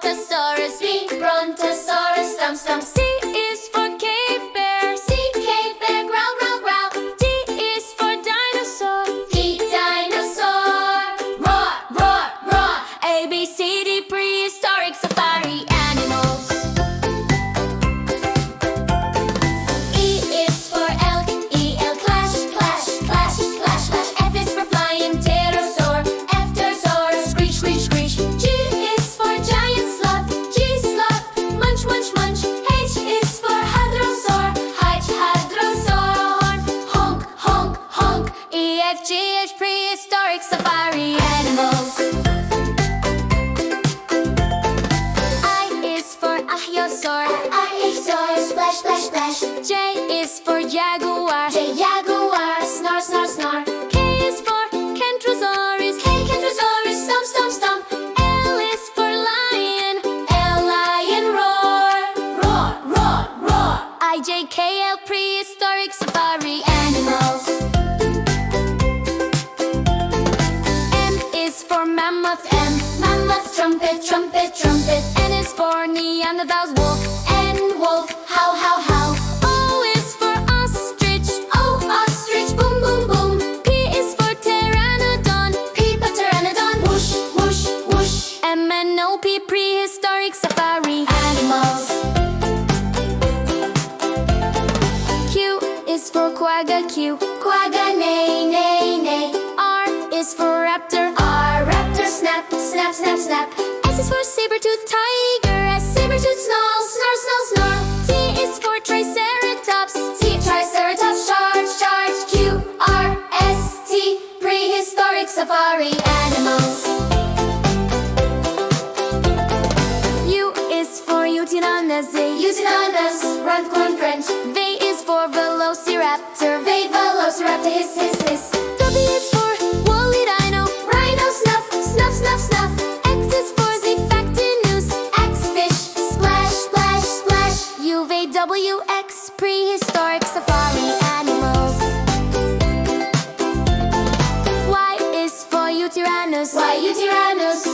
Brontosaurus. B, Brontosaurus. Stump, stump. C is for cave bear. C, cave bear. Growl, growl, growl. D is for dinosaur. D, dinosaur. Roar, roar, roar. A, B, C, D, prehistoric safari animals. E is for elk. E, elk. Clash, clash, clash, clash, clash. F is for flying pterosaur. F, pterosaur. Screech, screech, screech. G is for giant sloth. G, sloth. Munch, munch, munch. H is for hadrosaur. H, hadrosaur. Honk, honk, honk. E, F, G, H, prehistoric safari animals. I is for ahyosaur. Ahyosaur. Splash, splash, splash. J is for jaguar. J, jaguar. Snarl, snarl, snarl. K is for kentrosaurus. K, kentrosaurus. Stomp, stomp, stomp. L is for lion. L, lion. Roar, roar, roar, roar. I, J, K, L, prehistoric safari animals. M is for mammoth. M, mammoth. Trumpet, trumpet, trumpet. N is for Neanderthals. Wolf. N, wolf. How, how, how. O is for ostrich. O, ostrich. Boom, boom, boom. P is for pteranodon. P, pteranodon. Whoosh, whoosh, whoosh. M, N, O, P, prehistoric safari animals. Q is for quagga. Q, quagga. Neigh, neigh, neigh. R is for raptor. R, raptor. Snap, snap, snap, snap. S is for saber-toothed tiger. S, saber-toothed snarl, snarl, snarl, snarl. T is for triceratops. T, triceratops. Charge, charge. Q, R, S, T, prehistoric safari animals. U is for Utinanus. Utinanus. Run, corn, crunch. V is for velociraptor. V, velociraptor. Hiss, hiss, hiss. W is for woolly dino. Rhino. Snuff, snuff, snuff, snuff. X is for Zifactinus. X, fish. Splash, splash, splash. U, V, W, X, prehistoric safari animals. Y is for Utyrannus. Y, Utyrannus.